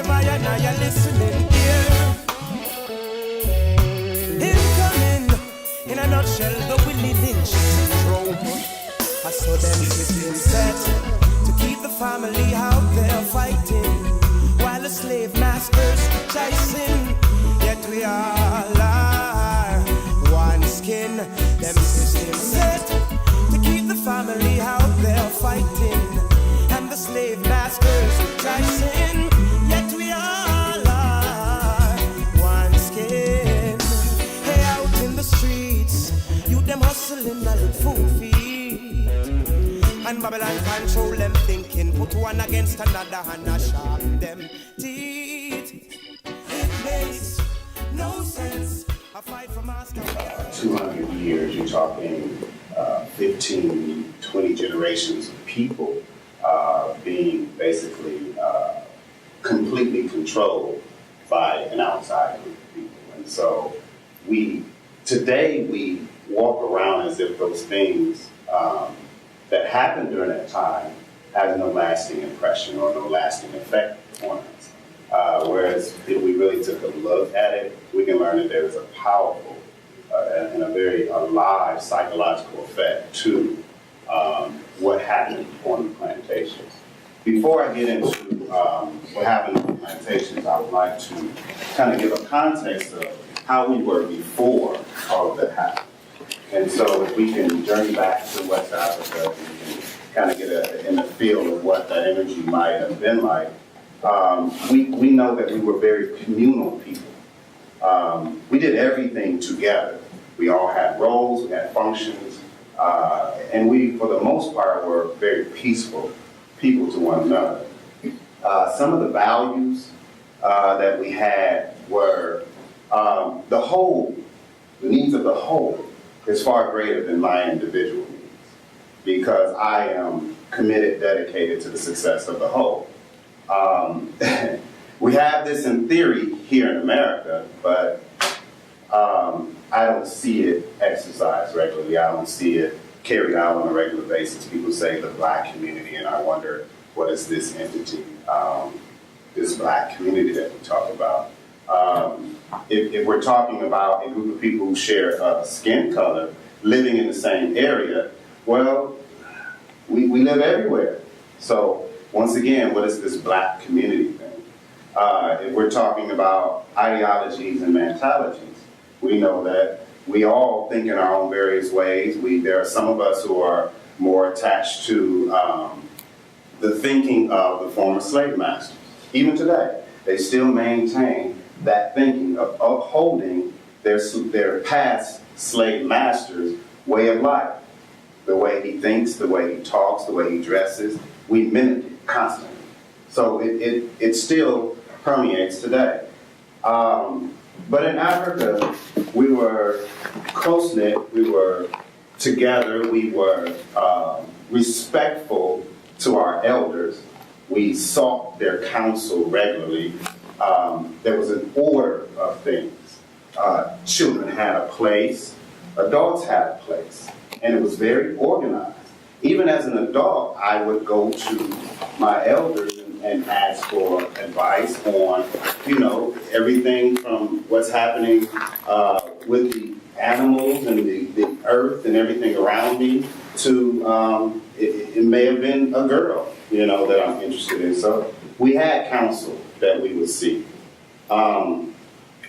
them I and I are listening here. Incoming, in a nutshell, the Willie Lynch syndrome. I saw them sitting set to keep the family out there fighting, while the slave masters chasing. Yet we all are one skin. Them systems set to keep the family out there fighting, and the slave masters chasing. Yet we all are one skin. Hey, out in the streets, you them hustling and food feed, and Babylon control them thinking, put one against another and sharpen them teeth. It makes no sense. A fight for Moscow. 200 years, you're talking 15, 20 generations of people being basically completely controlled by an outside group of people. And so today we walk around as if those things that happened during that time had no lasting impression or no lasting effect on us. Whereas if we really took a look at it, we can learn that there is a powerful and a very alive psychological effect to what happened on the plantations. Before I get into what happened on the plantations, I would like to kind of give a context of how we were before all of that happened. And so if we can journey back to West Africa, we can kind of get in the feel of what that energy might have been like. We know that we were very communal people. We did everything together. We all had roles, we had functions, and we, for the most part, were very peaceful people to one another. Some of the values that we had were the whole, the needs of the whole is far greater than my individual needs, because I am committed, dedicated to the success of the whole. We have this in theory here in America, but I don't see it exercised regularly. I don't see it carried out on a regular basis. People say the Black community, and I wonder, what is this entity, this Black community that we talk about? If we're talking about a group of people who share skin color living in the same area, well, we live everywhere. So once again, what is this Black community thing? If we're talking about ideologies and mentalities, we know that we all think in our own various ways. There are some of us who are more attached to the thinking of the former slave masters. Even today, they still maintain that thinking of upholding their past slave masters' way of life. The way he thinks, the way he talks, the way he dresses, we mimic it constantly. So it still permeates today. But in Africa, we were close-knit, we were together, we were respectful to our elders. We sought their counsel regularly. There was an order of things. Children had a place, adults had a place, and it was very organized. Even as an adult, I would go to my elders and ask for advice on, everything from what's happening with the animals and the earth and everything around me to, it may have been a girl, that I'm interested in. So we had counsel that we would seek.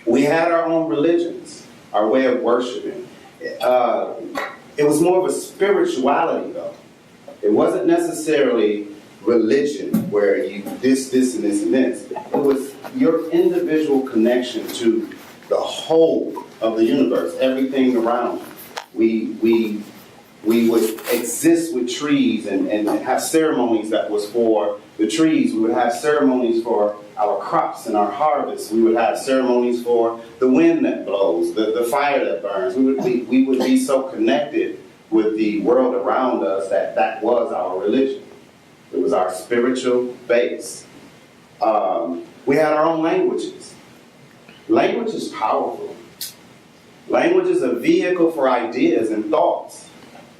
We had our own religions, our way of worshiping. It was more of a spirituality, though. It wasn't necessarily religion where you this, and this, and this. It was your individual connection to the whole of the universe, everything around you. We would exist with trees and have ceremonies that was for the trees. We would have ceremonies for our crops and our harvests. We would have ceremonies for the wind that blows, the fire that burns. We would be so connected with the world around us that was our religion. It was our spiritual base. We had our own languages. Language is powerful. Language is a vehicle for ideas and thoughts.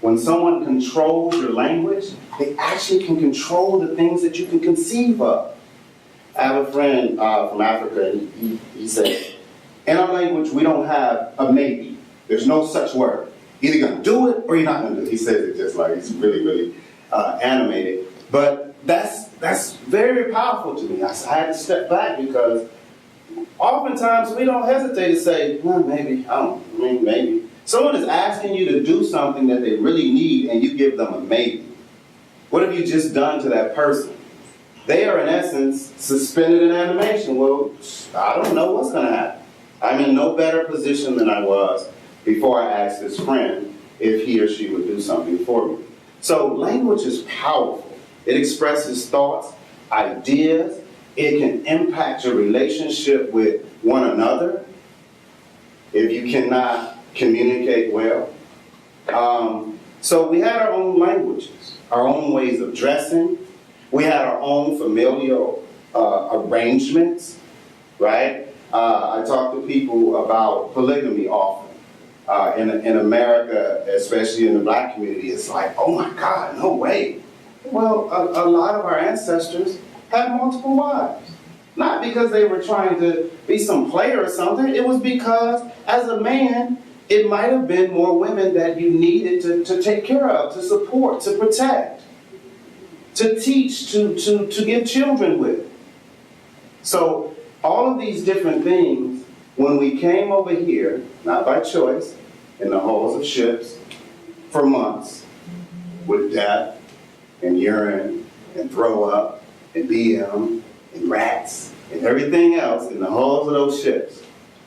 When someone controls your language, they actually can control the things that you can conceive of. I have a friend from Africa, and he said, in our language, we don't have a maybe. There's no such word. Either you're going to do it or you're not going to do it. He says it just like it's really, really animated. But that's very powerful to me. I had to step back because oftentimes we don't hesitate to say, well, maybe, maybe. Someone is asking you to do something that they really need and you give them a maybe. What have you just done to that person? They are, in essence, suspended in animation. Well, I don't know what's going to happen. I'm in no better position than I was before I asked this friend if he or she would do something for me. So language is powerful. It expresses thoughts, ideas. It can impact your relationship with one another if you cannot communicate well. So we had our own languages, our own ways of dressing. We had our own familial arrangements, right? I talk to people about polygamy often. In America, especially in the black community, it's like, oh my God, no way. Well, a lot of our ancestors had multiple wives. Not because they were trying to be some player or something. It was because, as a man, it might have been more women that you needed to take care of, to support, to protect, to teach, to give children with. So all of these different things, when we came over here, not by choice, in the hulls of ships for months, with death and urine and throw up and BM and rats and everything else in the hulls of those ships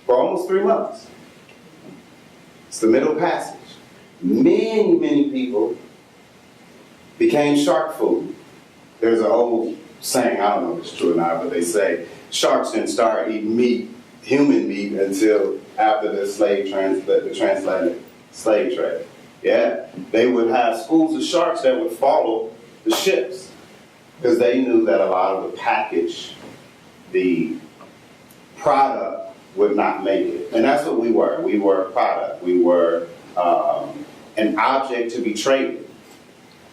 for almost 3 months. It's the Middle Passage. Many, many people became shark food. There's an old saying, I don't know if it's true or not, but they say sharks didn't start eating meat, human meat, until after the translated slave trade. Yeah, they would have schools of sharks that would follow the ships because they knew that a lot of the package, the product, would not make it. And that's what we were. We were a product. We were an object to be traded.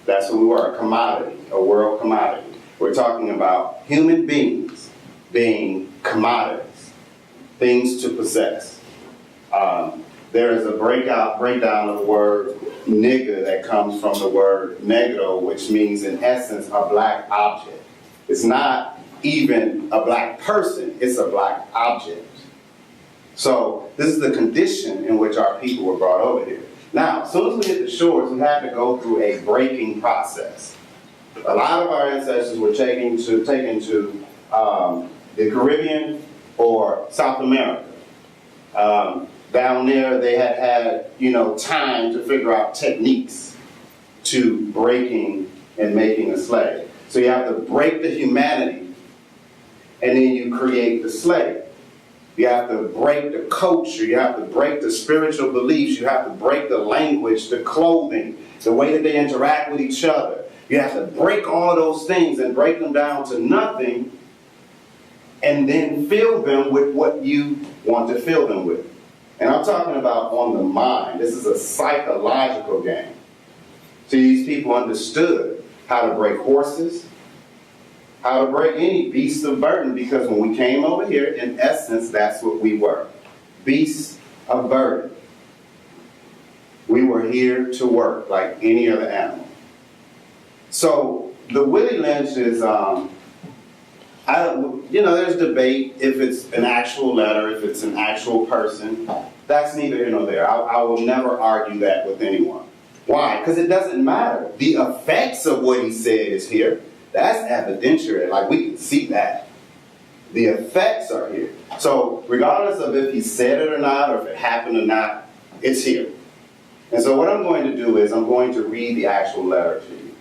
That's what we were, a commodity, a world commodity. We're talking about human beings being commodities, things to possess. There is a breakdown of the word nigger that comes from the word negro, which means, in essence, a black object. It's not even a black person, it's a black object. So this is the condition in which our people were brought over here. Now, as soon as we hit the shores, we had to go through a breaking process. A lot of our ancestors were taken to the Caribbean or South America. Down there, they had time to figure out techniques to breaking and making a slave. So you have to break the humanity, and then you create the slave. You have to break the culture. You have to break the spiritual beliefs. You have to break the language, the clothing, the way that they interact with each other. You have to break all of those things and break them down to nothing, and then fill them with what you want to fill them with. And I'm talking about on the mind. This is a psychological game. So these people understood how to break horses, how to break any beast of burden, because when we came over here, in essence, that's what we were. Beasts of burden. We were here to work like any other animal. So the Willie Lynch is, there's debate if it's an actual letter, if it's an actual person. That's neither here nor there. I will never argue that with anyone. Why? Because it doesn't matter. The effects of what he said is here. That's evidentiary. Like, we can see that. The effects are here. So regardless of if he said it or not, or if it happened or not, it's here. And so what I'm going to do is I'm going to read the actual letter to you.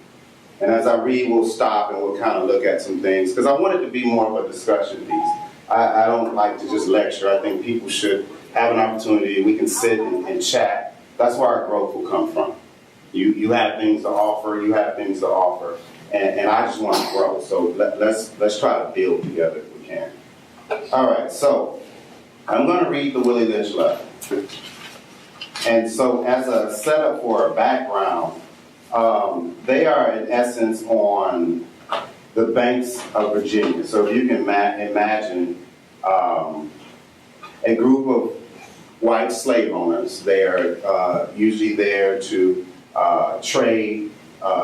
And as I read, we'll stop and we'll kind of look at some things, because I want it to be more of a discussion piece. I don't like to just lecture. I think people should have an opportunity. We can sit and chat. That's where our growth will come from. You have things to offer. You have things to offer. And I just want to grow. So let's try to build together if we can. All right, so I'm going to read the Willie Lynch letter. And so as a setup for a background, they are in essence on the the banks of Virginia. So if you can imagine a group of white slave owners, they're usually there to trade.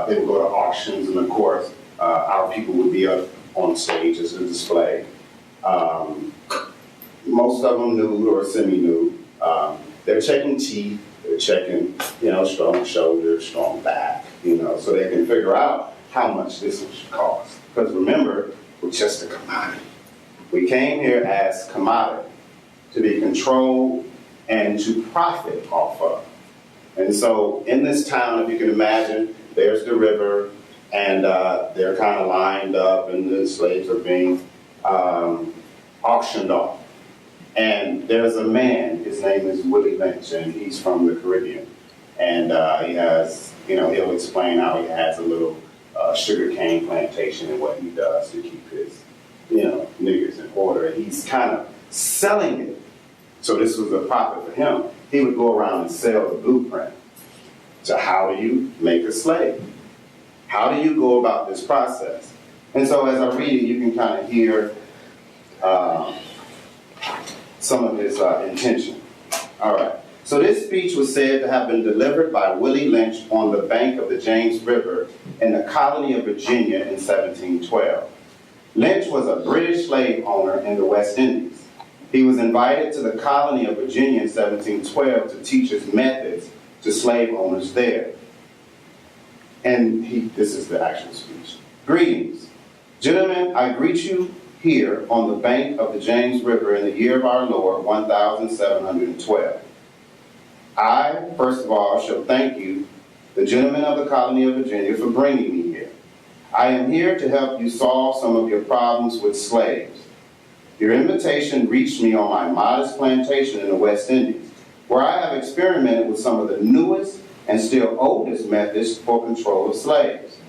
They would go to auctions, and of course, our people would be up on stage as a display. Most of them nude or semi-nude. They're checking teeth, they're checking, strong shoulders, strong back, so they can figure out how much this one should cost. Because remember, we're just a commodity. We came here as commodity to be controlled and to profit off of. And so in this town, if you can imagine, there's the river, and they're kind of lined up, and the slaves are being auctioned off. And there's a man, his name is Willie Lynch, and he's from the Caribbean. And he has, he'll explain how he has a little sugar cane plantation and what he does to keep his, niggers in order. And he's kind of selling it. So this was a profit for him. He would go around and sell the blueprint to how do you make a slave? How do you go about this process? And so as I read it, you can kind of hear some of his intention. All right. So this speech was said to have been delivered by Willie Lynch on the bank of the James River in the colony of Virginia in 1712. Lynch was a British slave owner in the West Indies. He was invited to the colony of Virginia in 1712 to teach his methods to slave owners there. And this is the actual speech. Greetings. Gentlemen, I greet you here on the bank of the James River in the year of our Lord, 1712. I, first of all, shall thank you, the gentlemen of the colony of Virginia, for bringing me here. I am here to help you solve some of your problems with slaves. Your invitation reached me on my modest plantation in the West Indies, where I have experimented with some of the newest and still oldest methods for control of slaves.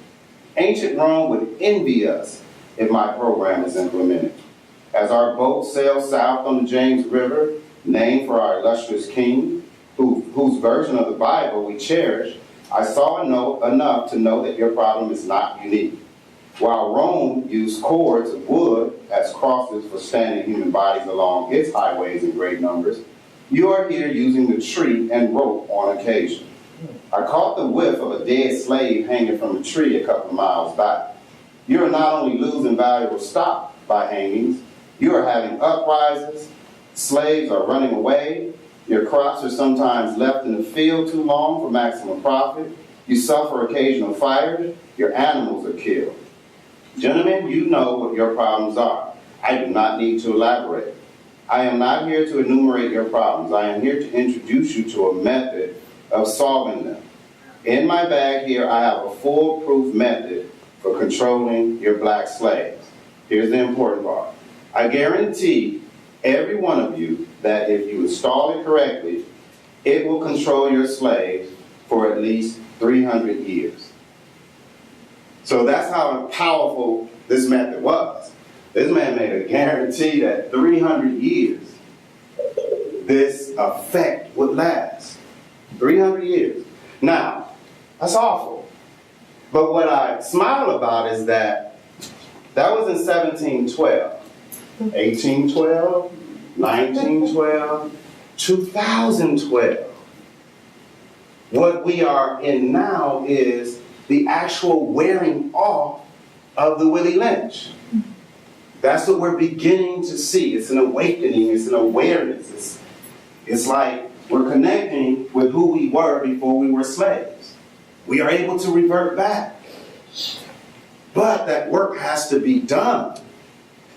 Ancient Rome would envy us if my program is implemented. As our boat sails south on the James River, named for our illustrious king, whose version of the Bible we cherish, I saw enough to know that your problem is not unique. While Rome used cords of wood as crosses for standing human bodies along its highways in great numbers, you are here using the tree and rope on occasion. I caught the whiff of a dead slave hanging from a tree a couple of miles back. You are not only losing valuable stock by hangings, you are having uprisings, slaves are running away, your crops are sometimes left in the field too long for maximum profit, you suffer occasional fires, your animals are killed. Gentlemen, you know what your problems are. I do not need to elaborate. I am not here to enumerate your problems. I am here to introduce you to a method of solving them. In my bag here, I have a foolproof method for controlling your black slaves. Here's the important part. I guarantee every one of you that if you install it correctly, it will control your slaves for at least 300 years. So that's how powerful this method was. This man made a guarantee that 300 years, this effect would last. 300 years. Now, that's awful. But what I smile about is that was in 1712, 1812, 1912, 2012. What we are in now is the actual wearing off of the Willie Lynch. That's what we're beginning to see. It's an awakening, it's an awareness. It's like we're connecting with who we were before we were slaves. We are able to revert back. But that work has to be done.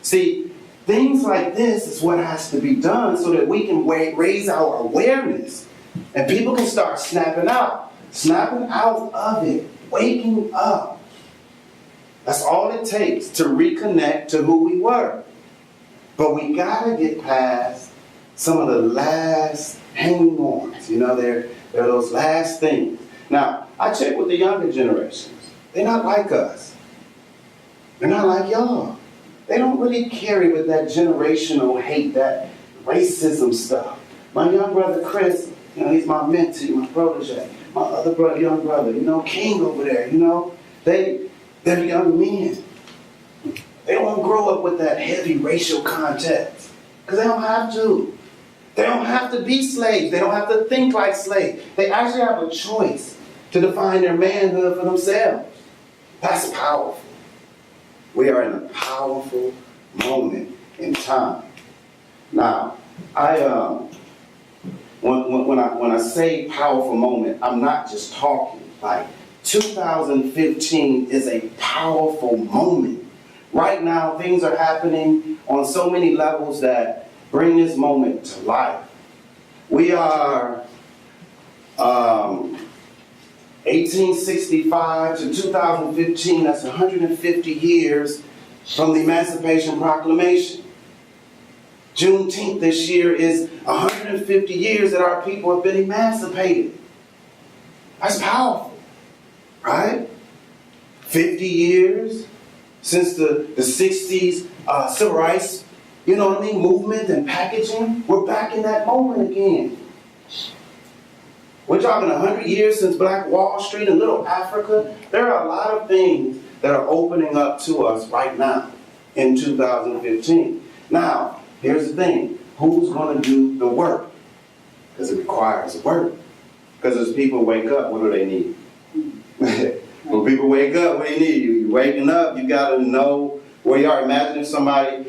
See, things like this is what has to be done so that we can raise our awareness and people can start snapping out of it, waking up. That's all it takes to reconnect to who we were. But we gotta get past some of the last hanging ons. They're those last things. Now, I check with the younger generations. They're not like us. They're not like y'all. They don't really carry with that generational hate, that racism stuff. My young brother Chris, he's my mentee, my protege. My other brother, young brother, King over there, they're young men. grow up with that heavy racial context because they don't have to. They don't have to be slaves. They don't have to think like slaves. They actually have a choice to define their manhood for themselves. That's powerful. We are in a powerful moment in time. Now, when I say powerful moment, I'm not just talking. Like 2015 is a powerful moment. Right now, things are happening on so many levels that bring this moment to life. We are 1865 to 2015, that's 150 years from the Emancipation Proclamation. Juneteenth this year is 150 years that our people have been emancipated. That's powerful, right? 50 years since the 60s civil rights, you know what I mean, movement and packaging. We're back in that moment again. We're talking 100 years since Black Wall Street and Little Africa. There are a lot of things that are opening up to us right now in 2015. Now, here's the thing. Who's going to do the work? Because it requires work. Because as people wake up, what do they need? When people wake up, what do you need? You're waking up, you got to know where you are. Imagine if somebody,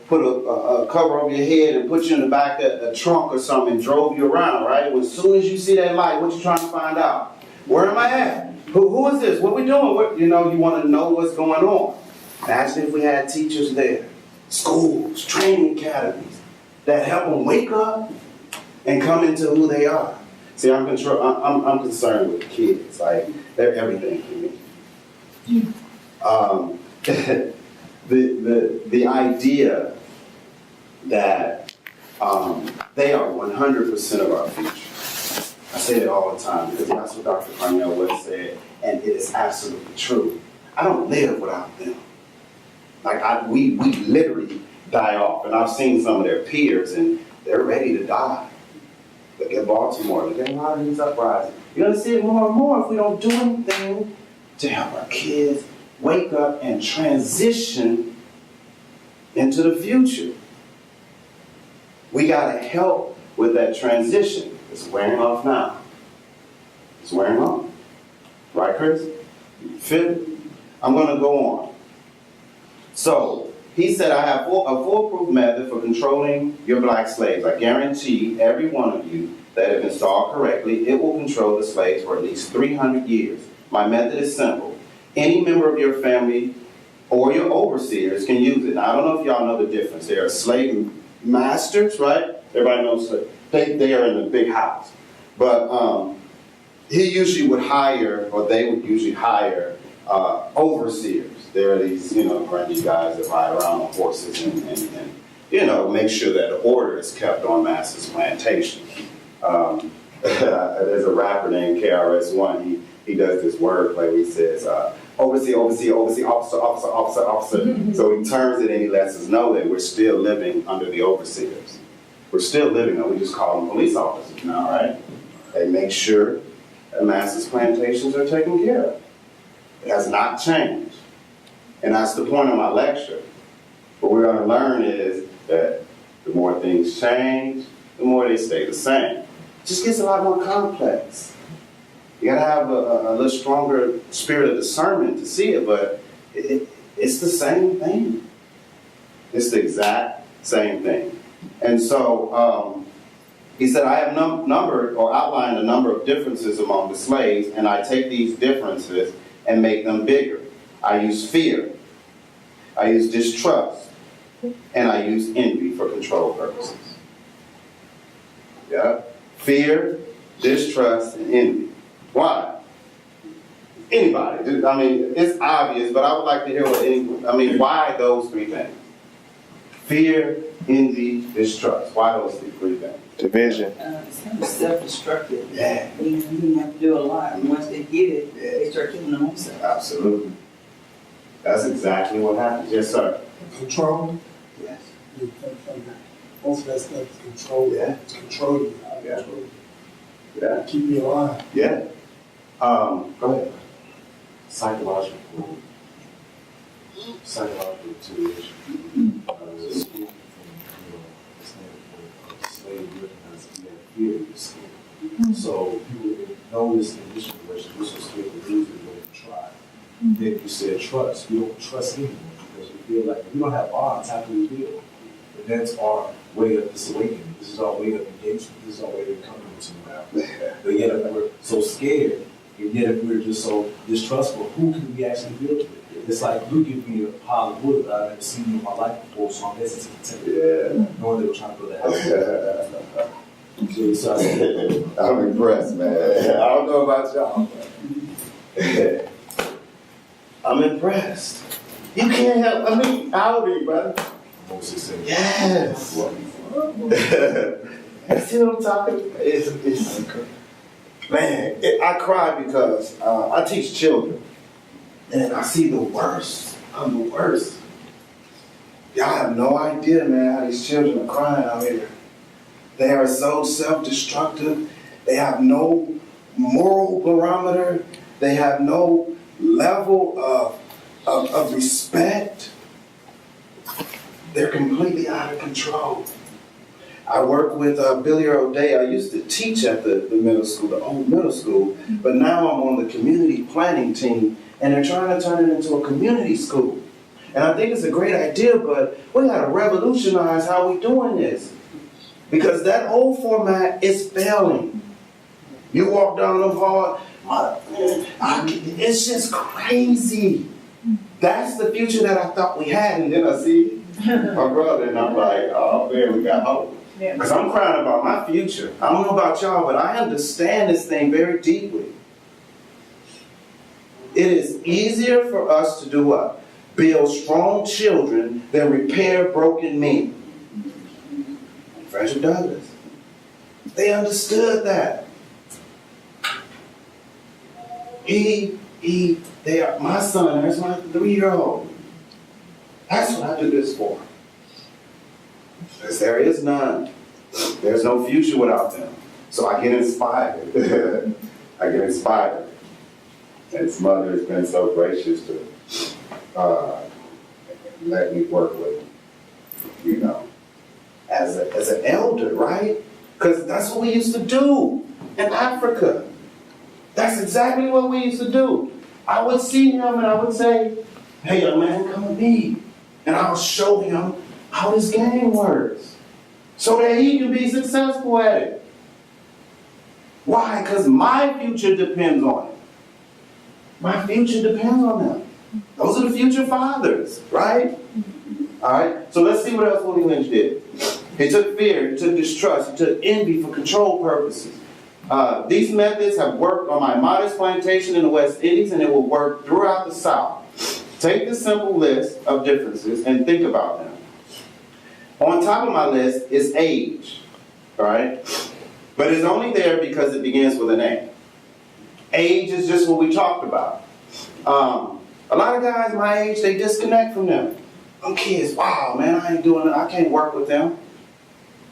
put a cover over your head and put you in the back of a trunk or something and drove you around, right? Well, as soon as you see that light, what you trying to find out? Where am I at? Who is this? What we doing? You want to know what's going on. Imagine if we had teachers there, schools, training academies, that help them wake up and come into who they are. See, I'm concerned with kids. Like, they're everything for me. The idea that they are 100% of our future. I say it all the time because that's what Dr. Cornell West said, and it is absolutely true. I don't live without them. Like, we literally die off, and I've seen some of their peers, and they're ready to die. Look at Baltimore, look at a lot of these uprisings. You're going to see it more and more if we don't do anything to help our kids wake up and transition into the future. We got to help with that transition. It's wearing off now. It's wearing off. Right, Chris? You feel it? I'm going to go on. So, he said, I have a foolproof method for controlling your black slaves. I guarantee every one of you that if installed correctly, it will control the slaves for at least 300 years. My method is simple. Any member of your family or your overseers can use it. Now, I don't know if y'all know the difference. There are slave masters, right? Everybody knows they are in a big house. But he usually would hire, or they would usually hire overseers. There are these, grungy guys that ride around on horses and make sure that the order is kept on Master's plantation. There's a rapper named KRS-One. He does this wordplay where he says, overseer, officer. So he turns it and he lets us know that we're still living under the overseers. We're still living, we just call them police officers now, right? They make sure that Master's plantations are taken care of. It has not changed. And that's the point of my lecture. What we're going to learn is that the more things change, the more they stay the same. It just gets a lot more complex. You got to have a little stronger spirit of discernment to see it, but it's the same thing. It's the exact same thing. And so he said, I have numbered or outlined a number of differences among the slaves, and I take these differences and make them bigger. I use fear, I use distrust, and I use envy for control purposes. Yeah? Fear, distrust, and envy. Why? Anybody. I mean, it's obvious, but I would like to hear why those three things? Fear, envy, distrust. Why those three things? Division. It's kind of self-destructive. Yeah. You have to do a lot. And once they get it, they start killing them themselves. Absolutely. That's exactly what happens. Yes, sir. Control. Yes. Most of that stuff is control. Yeah. It's controlling. Yeah. Yeah. Keep me alive. Yeah. Go ahead. Psychological. psychological deterioration. There's a school from, the standpoint of slave recognized that we have fear of skin. So people know this in this generation, we're so scared to lose it, we don't even try. Then you said trust. We don't trust anyone because we feel like if we don't have bonds, how can we build? And that's our way of this awakening. This is our way of engagement. This is our way of coming to now. But yet if we're so scared, and yet if we're just so distrustful, who can we actually build with? It's like you give me a pile of wood that I've never seen in my life before, so I'm hesitant to take it. Knowing they were trying to build a house. So I said, I'm impressed, man. I don't know about y'all. I'm impressed. You can't help, how old are you, brother? most successful. Yes. See what I'm talking? It's man, I cry because I teach children, and I see the worst. I'm the worst. Y'all have no idea, man, how these children are crying out here. They are so self-destructive. They have no moral barometer. They have no level of respect. They're completely out of control. I work with Billy O'Day. I used to teach at the middle school, the old middle school, but now I'm on the community planning team, and they're trying to turn it into a community school. And I think it's a great idea, but we gotta revolutionize how we're doing this. Because that old format is failing. You walk down the hall, it's just crazy. That's the future that I thought we had, and then I see my brother, and I'm like, oh man, we got hope. Because I'm crying about my future. I don't know about y'all, but I understand this thing very deeply. It is easier for us to do what? Build strong children than repair broken men. Frederick Douglass. They understood that. They are my son, there's my 3-year-old. That's what I do this for. Because there is none. There's no future without them. So I get inspired. I get inspired. And his mother has been so gracious to let me work with him, you know, as an elder, right? Because that's what we used to do in Africa. That's exactly what we used to do. I would see him and I would say, hey, young man, come with me. And I'll show him how this game works so that he can be successful at it. Why? Because my future depends on it. My future depends on them. Those are the future fathers, right? All right, so let's see what else Willie Lynch did. He took fear, he took distrust, he took envy for control purposes. These methods have worked on my modest plantation in the West Indies, and it will work throughout the South. Take this simple list of differences and think about them. On top of my list is age, all right? But it's only there because it begins with an A. Age is just what we talked about. A lot of guys my age, they disconnect from them. Them kids, wow, man, I can't work with them,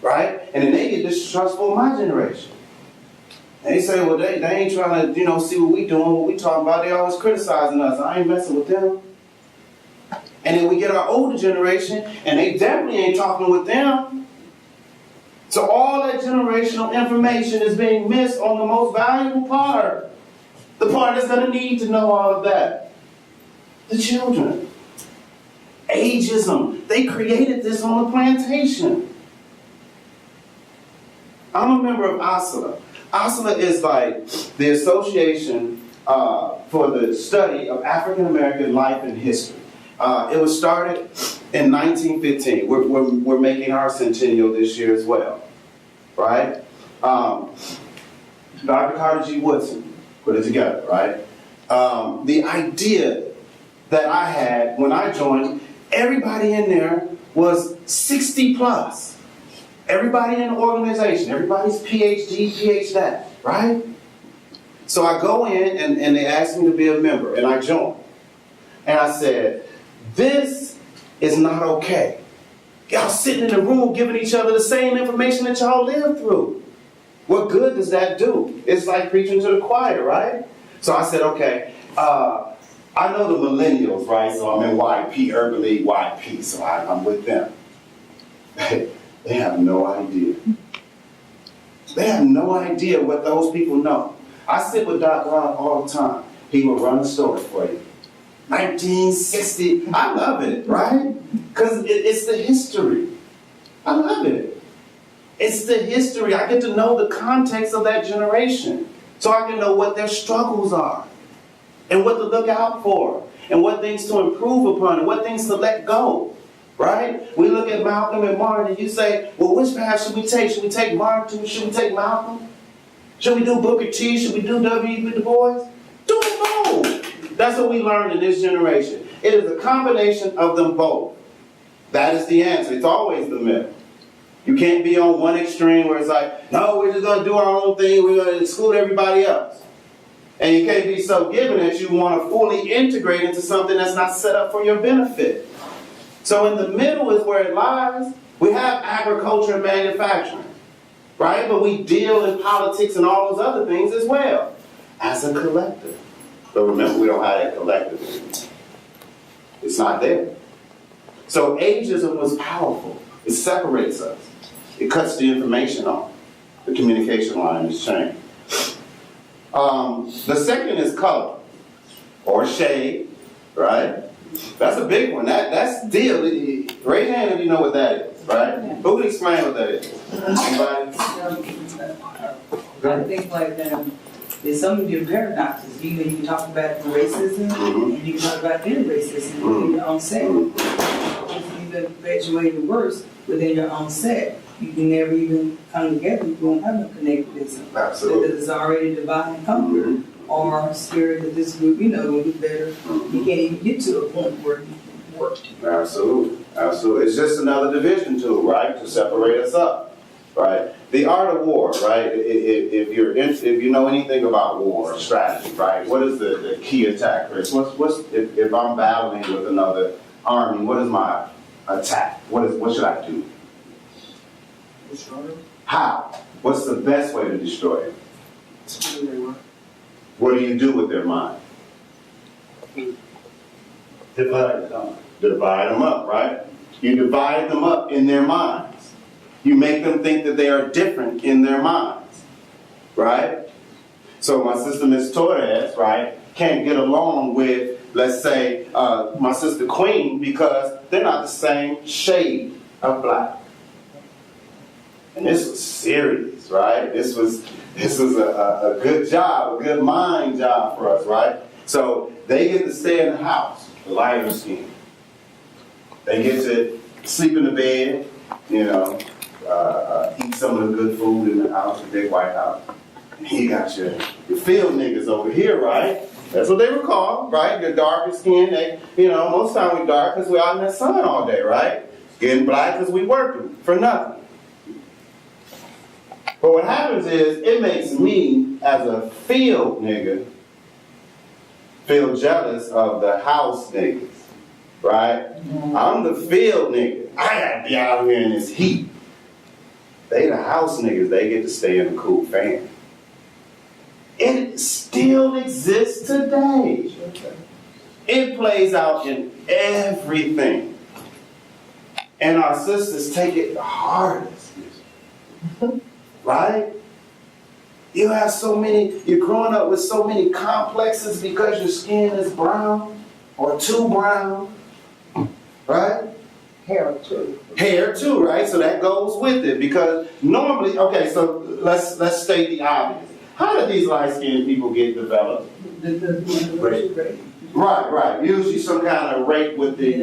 right? And then they get distrustful of my generation. They say, well, they ain't trying to, see what we doing, what we talking about. They always criticizing us. I ain't messing with them. And then we get our older generation, and they definitely ain't talking with them. So all that generational information is being missed on the most valuable part. The part that's going to need to know all of that. The children. Ageism. They created this on the plantation. I'm a member of ASLA. ASLA is like the Association for the Study of African American Life and History. It was started in 1915. We're making our centennial this year as well, right? Dr. Carter G. Woodson put it together, right? The idea that I had when I joined, everybody in there was 60 plus. Everybody in the organization, everybody's PhD, PhD, right? So I go in and they asked me to be a member, and I joined. And I said, this is not okay. Y'all sitting in the room giving each other the same information that y'all lived through. What good does that do? It's like preaching to the choir, right? So I said, okay, I know the millennials, right? So I'm in YP, Urban League YP, so I'm with them. They have no idea. They have no idea what those people know. I sit with Doc Rob all the time. He will run a story for you. 1960, I love it, right? Because it's the history. I love it. It's the history. I get to know the context of that generation. So I can know what their struggles are. And what to look out for. And what things to improve upon. And what things to let go. Right? We look at Malcolm and Martin and you say, well, which path should we take? Should we take Martin? Should we take Malcolm? Should we do Booker T? Should we do W.E.B. Du Bois? Do it both. That's what we learned in this generation. It is a combination of them both. That is the answer. It's always the middle. You can't be on one extreme where it's like, no, we're just going to do our own thing. We're going to exclude everybody else. And you can't be so given that you want to fully integrate into something that's not set up for your benefit. So in the middle is where it lies. We have agriculture and manufacturing, right? But we deal in politics and all those other things as well, as a collective. But remember, we don't have that collective anymore. It's not there. So ageism was powerful. It separates us. It cuts the information off. The communication line is changed. The second is color or shade, right? That's a big one. That's deal. Raise your hand if you know what that is, right? Who can explain what that is? Anybody? I think like there's some of your paradoxes. You can talk about racism and you can talk about racism in your own set. If you even perpetuate worse within your own set, you can never even come together. You won't have no connectivism. Absolutely. Because it's already divide and conquer. Or spirit of this group, will do better. You can't even get to a point where you work. Absolutely. Absolutely. It's just another division tool, right? To separate us up, right? The art of war, right? If you know anything about war strategy, right? What is the key attack, Chris? If I'm battling with another army, what is my attack? What should I do? How? What's the best way to destroy it? What do you do with their mind? Divide them up, right? You divide them up in their minds. You make them think that they are different in their minds, right? So my sister, Miss Torres, right, can't get along with, let's say, my sister Queen because they're not the same shade of black. And this was serious, right? This was a good job, a good mind job for us, right? So they get to stay in the house, the lighter skin. They get to sleep in the bed, eat some of the good food in the house, the big white house. And you got your field niggas over here, right? That's what they were called, right? The darker skin, most time we dark because we're out in the sun all day, right? Getting black because we working for nothing. But what happens is, it makes me, as a field nigga, feel jealous of the house niggas, right? I'm the field nigga. I gotta be out here in this heat. They the house niggas, they get to stay in a cool fan. It still exists today. It plays out in everything. And our sisters take it the hardest. Right? You have you're growing up with so many complexes because your skin is brown or too brown. Right? Hair too. Hair too, right? So that goes with it because normally, okay, so let's state the obvious. How do these light-skinned people get developed? Rape. Right. Usually some kind of rape with the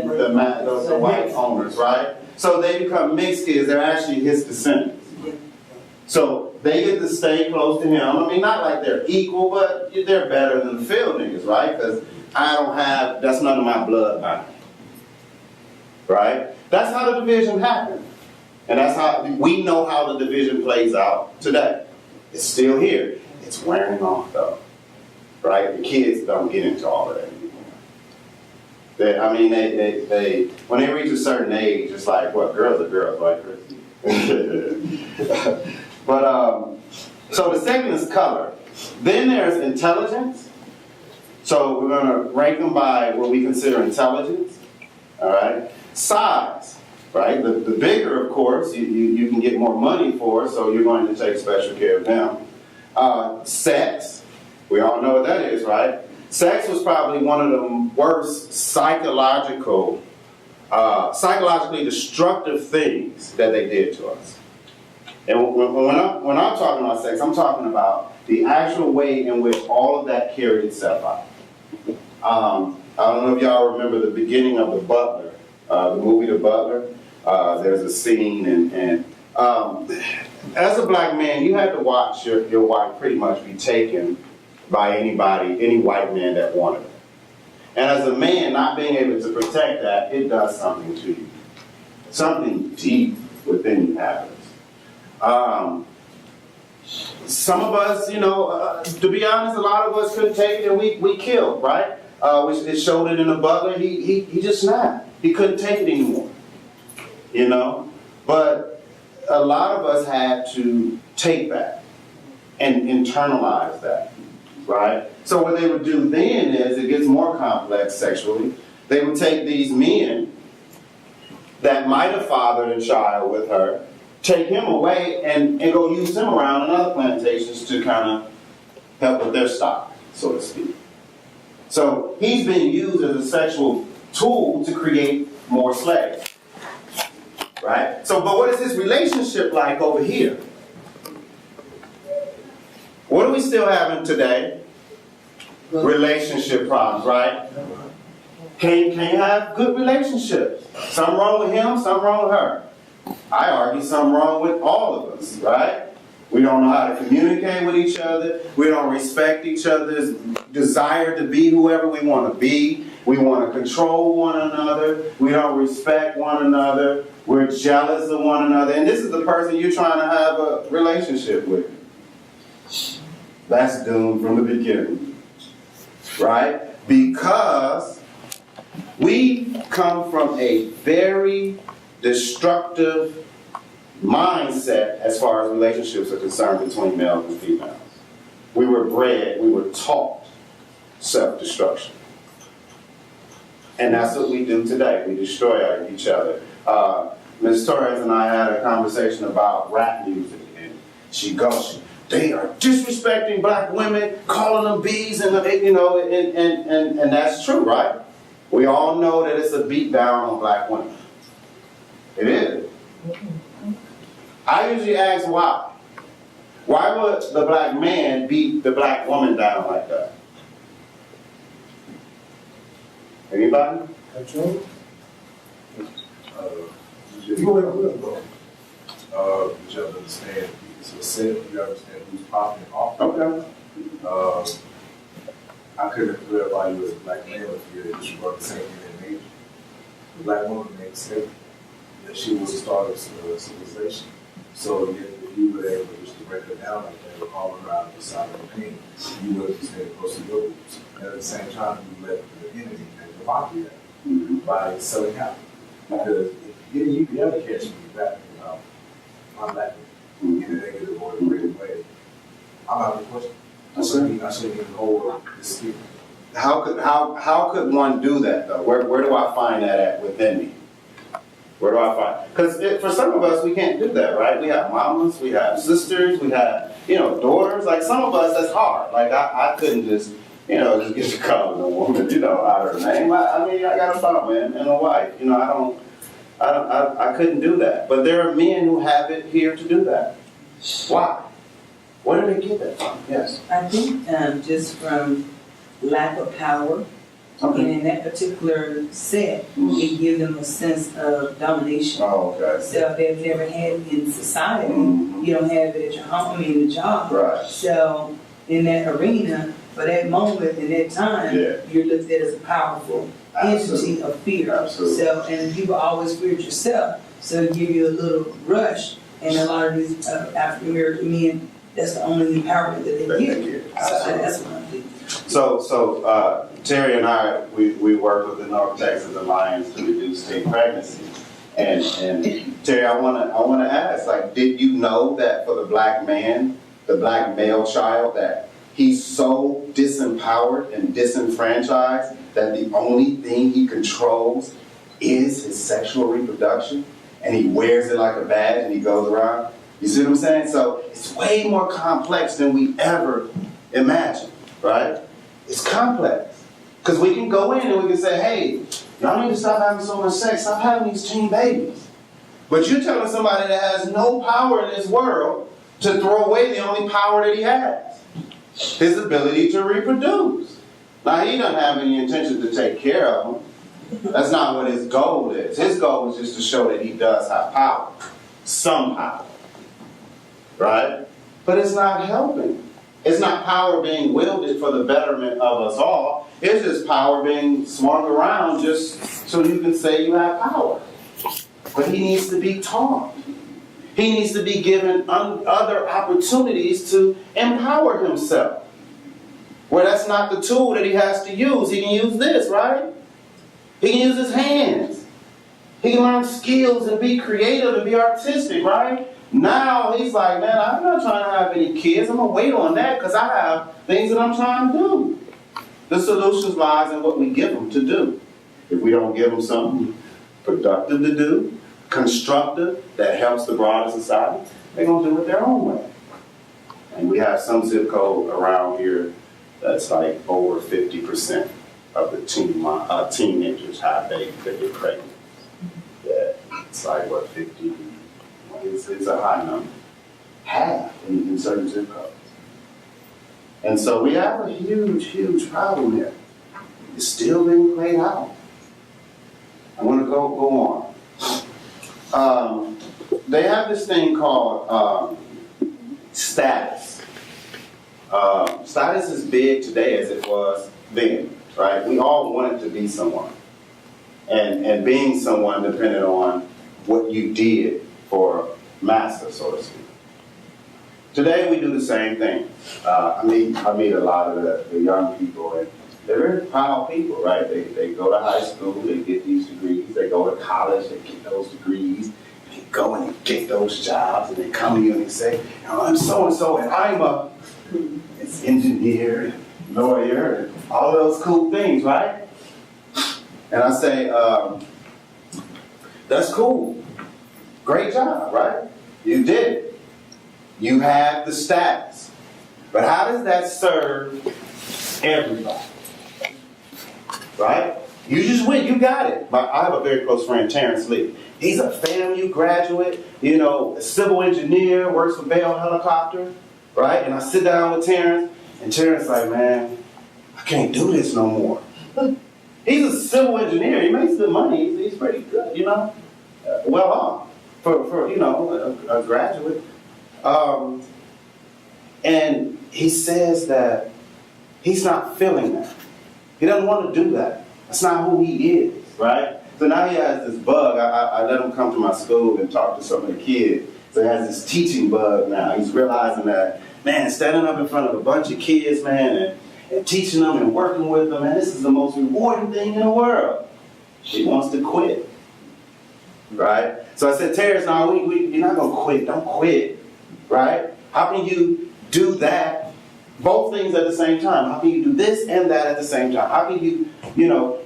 white owners, right? So they become mixed kids. They're actually his descendants. So they get to stay close to him. I mean, not like they're equal, but they're better than the field niggas, right? Because that's none of my bloodline. Right? That's how the division happened. And that's how we know how the division plays out today. It's still here. It's wearing off though. Right? The kids don't get into all of that anymore. They when they reach a certain age, it's like, what, girls are girls, right, Chris? But, so the second is color. Then there's intelligence, So we're going to rank them by what we consider intelligence, all right? Size, right? The bigger, of course, you can get more money for, so you're going to take special care of them. Sex, we all know what that is, right? Sex was probably one of the worst psychologically destructive things that they did to us. And when I'm talking about sex, I'm talking about the actual way in which all of that carried itself out. I don't know if y'all remember the beginning of The Butler, the movie The Butler. There's a scene, and as a black man, you had to watch your wife pretty much be taken by anybody, any white man that wanted her. And as a man, not being able to protect that, it does something to you. Something deep within you happens. Some of us, to be honest, a lot of us couldn't take it, and we killed, right? It showed it in The Butler. He just snapped. He couldn't take it anymore, But a lot of us had to take that and internalize that, right? So what they would do then is, it gets more complex sexually. They would take these men that might have fathered a child with her, take him away and go use him around in other plantations to kind of help with their stock, so to speak. So he's being used as a sexual tool to create more slaves, right? So, but what is this relationship like over here? What are we still having today? Relationship problems, right? Can't have good relationships. Something wrong with him, something wrong with her. I argue something wrong with all of us, right? We don't know how to communicate with each other. We don't respect each other's desire to be whoever we want to be. We want to control one another. We don't respect one another. We're jealous of one another. And this is the person you're trying to have a relationship with. That's doomed from the beginning, right? Because we come from a very destructive mindset as far as relationships are concerned between males and females. We were taught self-destruction. And that's what we do today. We destroy each other. Ms. Torres and I had a conversation about rap music, and she goes, they are disrespecting black women, calling them bees, and that's true, right? We all know that it's a beat down on black women. It is. I usually ask why. Why would the black man beat the black woman down like that? Anybody? Control? You Go ahead, go. you have to understand, it's a set, you understand who's popping off. Okay. I couldn't clarify you as a black man if you disregard the same thing in nature. The black woman made sense that she was the start of civilization. So if you were able just to break her down like that, or call her out of the side of the pain, you would have stayed close to your roots. And at the same time, you let the enemy and the mafia by selling out. Because if you ever catch me back about my black man in a negative or a great way, I'm out of the question. I shouldn't even hold this secret. How could one do that though? Where do I find that at within me? Where do I find? Because for some of us, we can't do that, right? We have mamas, we have sisters, we have daughters. Like some of us, that's hard. Like I couldn't just just get to calling a woman out of her name. I got a son, man, and a wife. I couldn't do that. But there are men who have it here to do that. Why? Where do they get that from? Yes. I think just from lack of power. Okay. And in that particular set, it gives them a sense of domination. Oh, okay. So they've never had it in society. You don't have it at your home, the job. Right. So in that arena, for that moment, in that time, you're looked at as a powerful entity of fear. Absolutely. So, and you always feared yourself. So it give you a little rush. And a lot of these African American men, that's the only empowerment that they get. So that's what I'm thinking. So Terry and I, we work with the North Texas Alliance to reduce teen pregnancy. And Terry, I wanna ask, like, did you know that for the black man, the black male child, that he's so disempowered and disenfranchised that the only thing he controls is his sexual reproduction, and he wears it like a badge and he goes around. You see what I'm saying? So it's way more complex than we ever imagined, right? It's complex. Because we can go in and we can say, hey, y'all need to stop having so much sex, stop having these teen babies. But you're telling somebody that has no power in this world to throw away the only power that he has, his ability to reproduce. Now, he doesn't have any intention to take care of them. That's not what his goal is. His goal is just to show that he does have power, some power, right? But it's not helping. It's not power being wielded for the betterment of us all. It's just power being swung around just so you can say you have power. But he needs to be taught. He needs to be given other opportunities to empower himself. Where that's not the tool that he has to use. He can use this, right? He can use his hands. He can learn skills and be creative and be artistic, right? Now he's like, man, I'm not trying to have any kids. I'm going to wait on that because I have things that I'm trying to do. The solution lies in what we give them to do. If we don't give them something productive to do, constructive, that helps the broader society, they're going to do it their own way. And we have some zip code around here that's like over 50% of the teenagers have babies that get pregnant. Yeah, it's like, what, 50? It's a high number. Half in certain zip codes. And so we have a huge, huge problem here. It's still being played out. I want to go on. They have this thing called status. Status is big today as it was then, right? We all wanted to be someone. And being someone depended on what you did for master, so to speak. Today we do the same thing. I meet a lot of the young people, and they're very proud people, right? They go to high school, they get these degrees, they go to college, they get those degrees, they go and they get those jobs, and they come to you and they say, I'm so-and-so, and I'm a engineer, lawyer, and all those cool things, right? And I say, that's cool. Great job, right? You did it. You have the status. But how does that serve everybody? Right? You just win. You got it. I have a very close friend, Terrence Lee. He's a FAMU graduate, a civil engineer, works for Bell Helicopter, right? And I sit down with Terrence, and Terrence like, man, I can't do this no more. He's a civil engineer. He makes good money. He's pretty good, well off for a graduate. And he says that he's not feeling that. He doesn't want to do that. That's not who he is, right? So now he has this bug. I let him come to my school and talk to some of the kids. So he has this teaching bug now. He's realizing that, man, standing up in front of a bunch of kids, man, and teaching them and working with them, man, this is the most rewarding thing in the world. He wants to quit, right? So I said, Terrence, no, you're not going to quit. Don't quit, right? How can you do that, both things at the same time? How can you do this and that at the same time? How can you,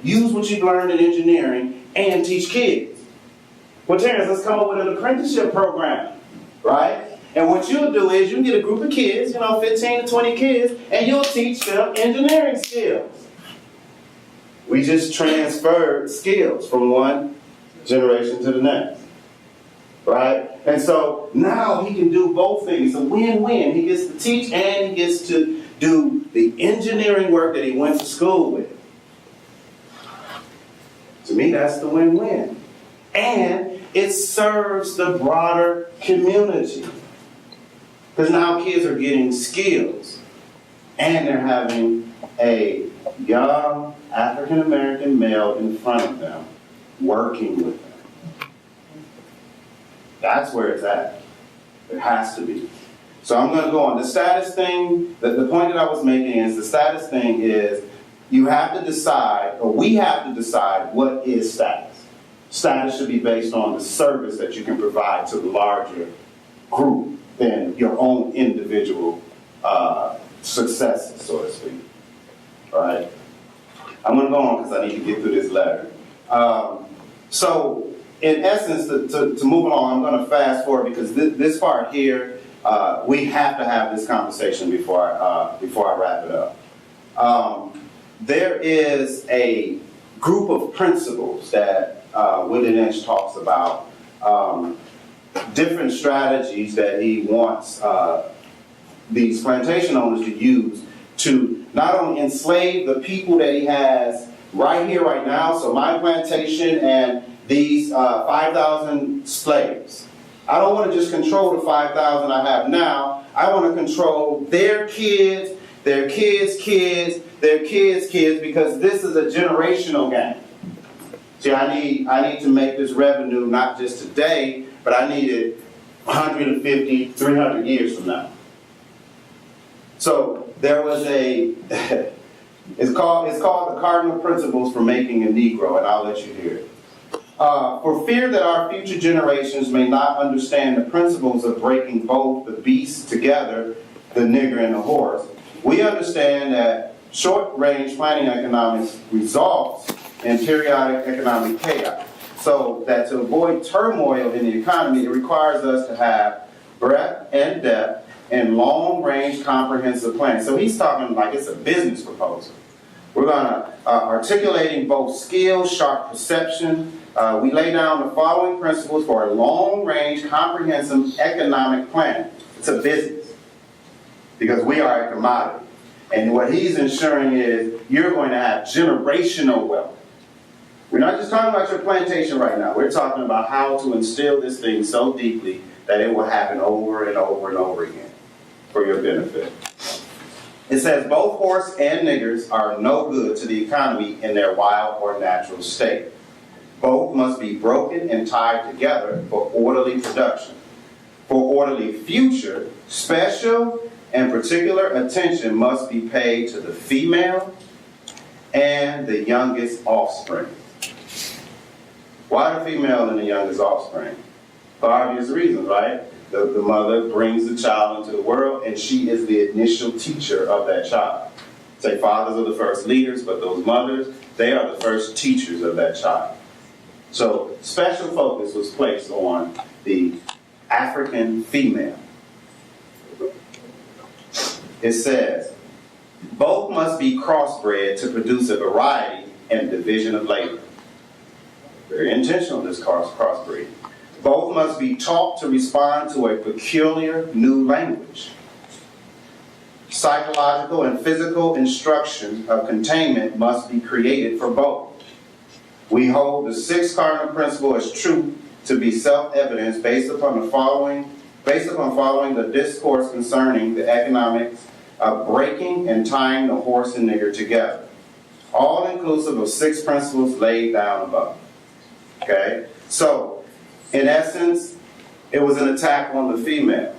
use what you've learned in engineering and teach kids? Well, Terrence, let's come up with an apprenticeship program, right? And what you'll do is you get a group of kids, 15 to 20 kids, and you'll teach them engineering skills. We just transferred skills from one generation to the next, right? And so now he can do both things. It's a win-win. He gets to teach and he gets to do the engineering work that he went to school with. To me, that's the win-win. And it serves the broader community. Because now kids are getting skills. And they're having a young African-American male in front of them working with them. That's where it's at. It has to be. So I'm going to go on. The status thing, the point that I was making is the status thing is you have to decide, or we have to decide, what is status. Status should be based on the service that you can provide to the larger group than your own individual successes, so to speak. All right? I'm going to go on because I need to get through this letter. So, in essence, to move along, I'm going to fast forward because this part here, we have to have this conversation before I wrap it up. There is a group of principles that Willie Lynch talks about, different strategies that he wants these plantation owners to use to not only enslave the people that he has right here, right now, so my plantation and these 5,000 slaves. I don't want to just control the 5,000 I have now. I want to control their kids, their kids' kids, their kids' kids, because this is a generational game. See, I need to make this revenue not just today, but I need it 150, 300 years from now. So there was it's called the Cardinal Principles for Making a Negro, and I'll let you hear it. For fear that our future generations may not understand the principles of breaking both the beasts together, the nigger and the horse, we understand that short-range planning economics results in periodic economic chaos. So that to avoid turmoil in the economy, it requires us to have breadth and depth and long-range comprehensive planning. So he's talking like it's a business proposal. We're going to articulating both skill, sharp perception. We lay down the following principles for a long-range comprehensive economic plan. It's a business because we are a commodity. And what he's ensuring is you're going to have generational wealth. We're not just talking about your plantation right now. We're talking about how to instill this thing so deeply that it will happen over and over and over again for your benefit. It says both horse and niggers are no good to the economy in their wild or natural state. Both must be broken and tied together for orderly production. For orderly future, special and particular attention must be paid to the female and the youngest offspring. Why the female and the youngest offspring? For obvious reasons, right? The mother brings the child into the world, and she is the initial teacher of that child. Say fathers are the first leaders, but those mothers, they are the first teachers of that child. So special focus was placed on the African female. It says, both must be crossbred to produce a variety and division of labor. Very intentional, this crossbreeding. Both must be taught to respond to a peculiar new language. Psychological and physical instruction of containment must be created for both. We hold the sixth cardinal principle as true to be self-evident based upon following the discourse concerning the economics of breaking and tying the horse and nigger together, all inclusive of 6 principles laid down above. Okay? So, in essence, it was an attack on the female.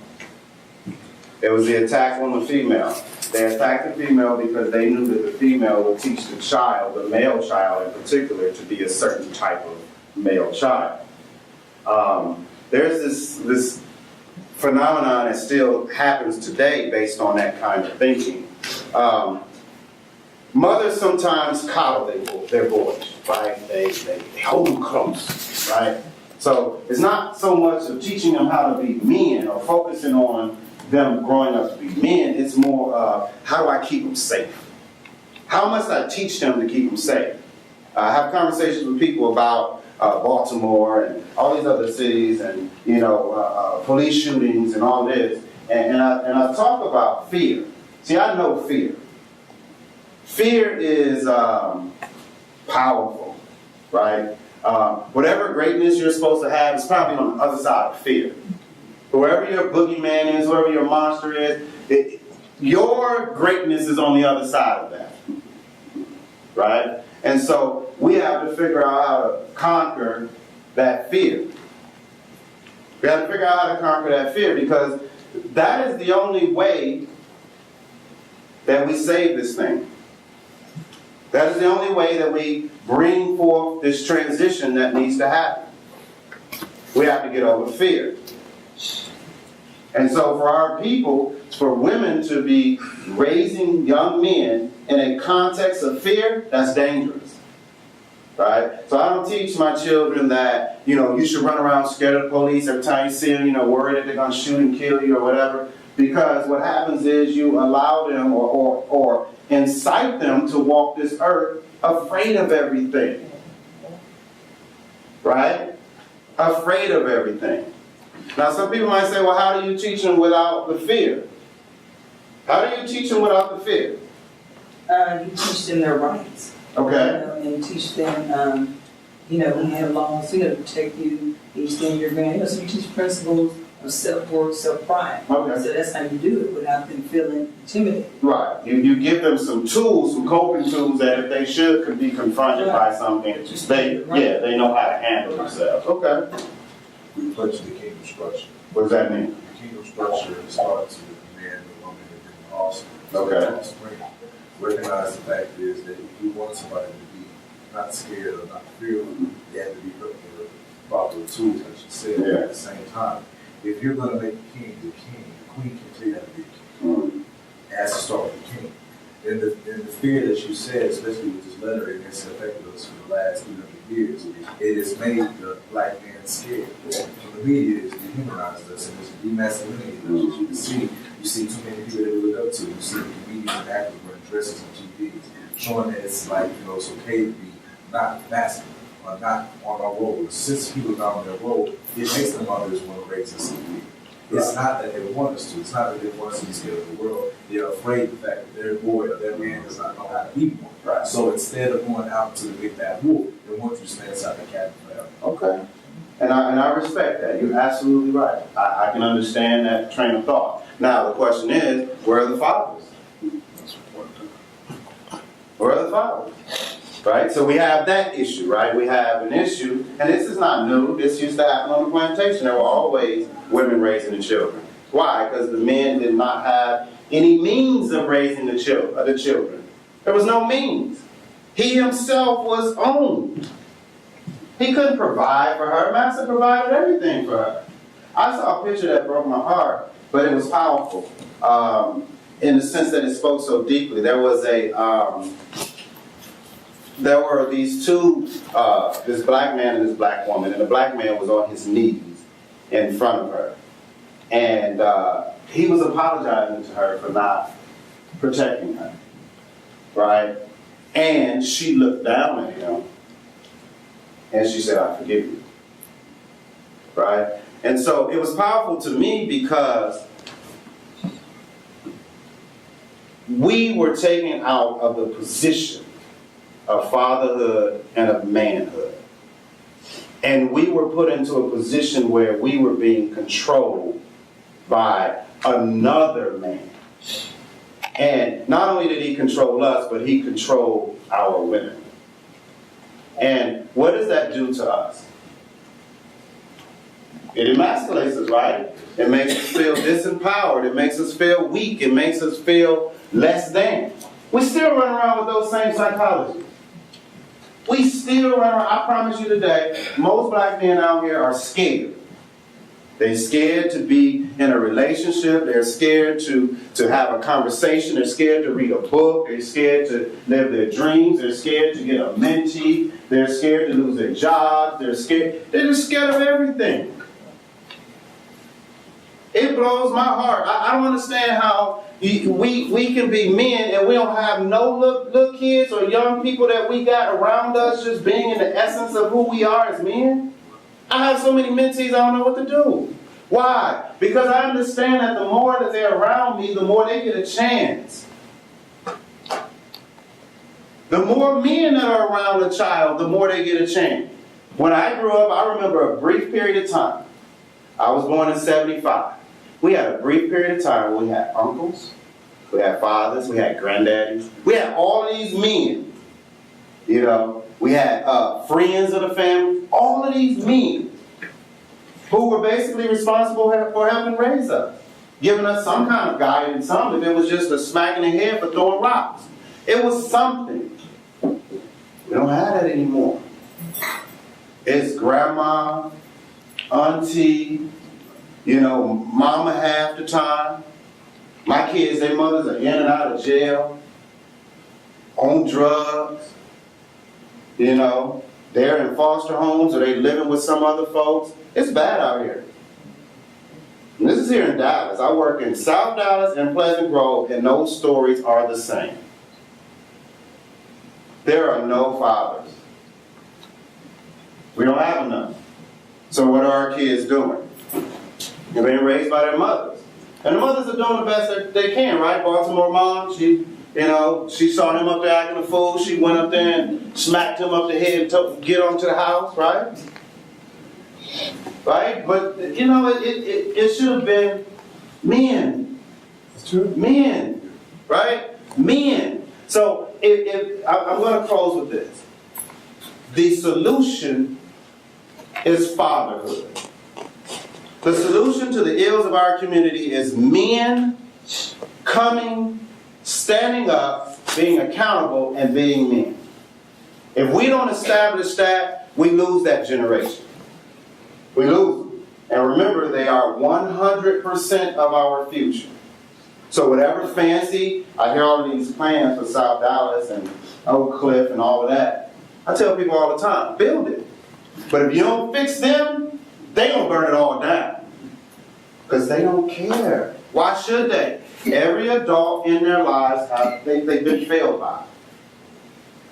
It was the attack on the female. They attacked the female because they knew that the female would teach the child, the male child in particular, to be a certain type of male child. There's this phenomenon that still happens today based on that kind of thinking. Mothers sometimes coddle their boys, right? They hold them close, right? So it's not so much of teaching them how to be men or focusing on them growing up to be men. It's more how do I keep them safe? How must I teach them to keep them safe? I have conversations with people about Baltimore and all these other cities and, police shootings and all this. And I talk about fear. See, I know fear. Fear is powerful, right? Whatever greatness you're supposed to have is probably on the other side of fear. Wherever your boogeyman is, wherever your monster is, your greatness is on the other side of that, right? And so we have to figure out how to conquer that fear. We have to figure out how to conquer that fear because that is the only way that we save this thing. That is the only way that we bring forth this transition that needs to happen. We have to get over fear. And so for our people, for women to be raising young men in a context of fear, that's dangerous. Right? So I don't teach my children that, you should run around scared of the police every time you see them, worried that they're going to shoot and kill you or whatever. Because what happens is you allow them or incite them to walk this earth afraid of everything. Right? Afraid of everything. Now some people might say, well, how do you teach them without the fear? How do you teach them without the fear? You teach them their rights. Okay. And teach them, we have laws, to protect you, extend your man. So you teach principles of self-worth, self-pride. Okay. So that's how you do it without them feeling intimidated. Right. You give them some tools, some coping tools that if they could be confronted by something, they know how to handle themselves. Okay. We touch the kingdom structure. What does that mean? The kingdom structure starts with the man, the woman, and the offspring. Okay. Offspring. Recognize the fact is that if you want somebody to be not scared or not fearful, they have to be equipped with proper tools, as you said. Yeah. At the same time, if you're going to make the king, the queen can tell you how to be a king. It has to start with the king. And the fear that you said, especially with this letter, and it's affected us for the last 300 years, it has made the black man scared. So the media has dehumanized us and it's demasculinated us. As you can see, you see too many people that we look up to. You see the comedians and actors wearing dresses on TV, showing that it's like, it's okay to be not masculine or not on our role. Since people are not on their role, it makes the mothers want to raise us in fear. It's not that they want us to. It's not that they want us to be scared of the world. They're afraid of the fact that their boy or their man does not know how to be one. Right. So instead of going out to the big bad wolf, they want you to stay inside the cabin forever. Okay. And I respect that. You're absolutely right. I can understand that train of thought. Now the question is, where are the fathers? Where are the fathers? Right? So we have that issue, right? We have an issue, and this is not new. This used to happen on the plantation. There were always women raising the children. Why? Because the men did not have any means of raising the children. There was no means. He himself was owned. He couldn't provide for her. Master provided everything for her. I saw a picture that broke my heart, but it was powerful in the sense that it spoke so deeply. There was there were these two, this black man and this black woman, and the black man was on his knees in front of her. And he was apologizing to her for not protecting her, right? And she looked down at him, and she said, I forgive you, right? And so it was powerful to me because we were taken out of the position of fatherhood and of manhood. And we were put into a position where we were being controlled by another man. And not only did he control us, but he controlled our women. And what does that do to us? It emasculates us, right? It makes us feel disempowered. It makes us feel weak. It makes us feel less than. We still run around with those same psychologies. We still run around. I promise you today, most black men out here are scared. They're scared to be in a relationship. They're scared to have a conversation. They're scared to read a book. They're scared to live their dreams. They're scared to get a mentee. They're scared to lose their jobs. They're just scared of everything. It blows my heart. I don't understand how we can be men and we don't have no little kids or young people that we got around us just being in the essence of who we are as men. I have so many mentees, I don't know what to do. Why? Because I understand that the more that they're around me, the more they get a chance. The more men that are around a child, the more they get a chance. When I grew up, I remember a brief period of time. I was born in 75. We had a brief period of time where we had uncles, we had fathers, we had granddaddies. We had all of these men, we had friends of the family, all of these men who were basically responsible for helping raise us, giving us some kind of guidance, some if it was just a smack in the head for throwing rocks. It was something. We don't have that anymore. It's grandma, auntie, mama half the time, My kids, their mothers are in and out of jail, on drugs, you know, they're in foster homes or they living with some other folks. It's bad out here. And this is here in Dallas. I work in South Dallas and Pleasant Grove, and those stories are the same. There are no fathers. We don't have enough. So what are our kids doing? They're being raised by their mothers. And the mothers are doing the best that they can, right? Baltimore mom, she saw him up there acting a fool. She went up there and smacked him up the head and told him to get onto the house, right? Right? But, you know, it should have been men. It's true. Men. Right? Men. So, I'm going to close with this. The solution is fatherhood. The solution to the ills of our community is men coming, standing up, being accountable, and being men. If we don't establish that, we lose that generation. We lose them. And remember, they are 100% of our future. So whatever fancy, I hear all of these plans for South Dallas and Oak Cliff and all of that. I tell people all the time, build it. But if you don't fix them, they're going to burn it all down. Because they don't care. Why should they? Every adult in their lives, they've been failed by.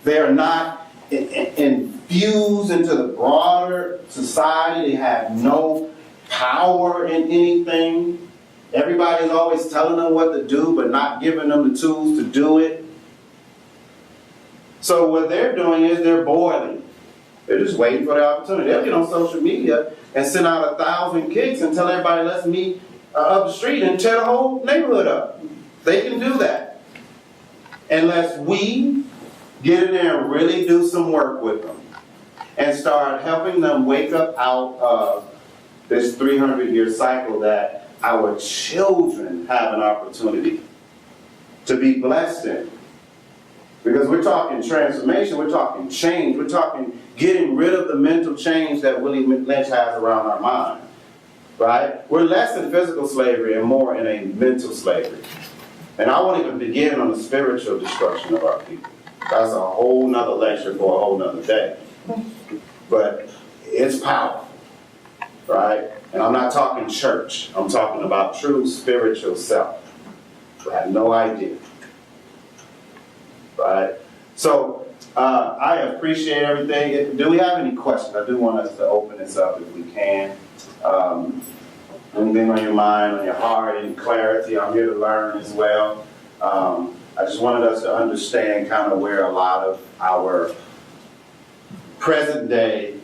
They are not infused into the broader society. They have no power in anything. Everybody's always telling them what to do, but not giving them the tools to do it. So what they're doing is they're boiling. They're just waiting for the opportunity. They'll get on social media and send out 1,000 kicks and tell everybody, let's meet up the street and tear the whole neighborhood up. They can do that. Unless we get in there and really do some work with them and start helping them wake up out of this 300-year cycle that our children have an opportunity to be blessed in. Because we're talking transformation, we're talking change, we're talking getting rid of the mental change that Willie Lynch has around our mind. Right? We're less in physical slavery and more in a mental slavery. And I won't even begin on the spiritual destruction of our people. That's a whole nother lecture for a whole nother day. But it's powerful. Right? And I'm not talking church. I'm talking about true spiritual self. I have no idea. Right? So, I appreciate everything. Do we have any questions? I do want us to open this up if we can. Anything on your mind, on your heart, any clarity? I'm here to learn as well. I just wanted us to understand kind of where a lot of our present day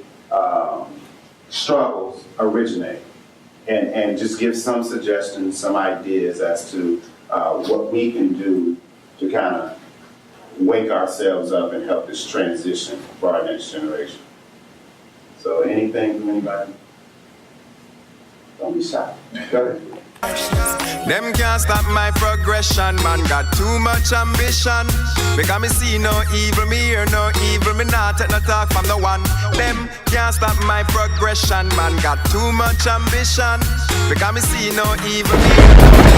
struggles originate. And just give some suggestions, some ideas as to what we can do to kind of wake ourselves up and help this transition for our next generation. So anything from anybody? Don't be shy. Go ahead. Them can't stop my progression, man. Got too much ambition. Because me see no evil, me hear no evil, me not take no talk from no one. Them can't stop my progression, man. Got too much ambition. Because me see no evil, me hear no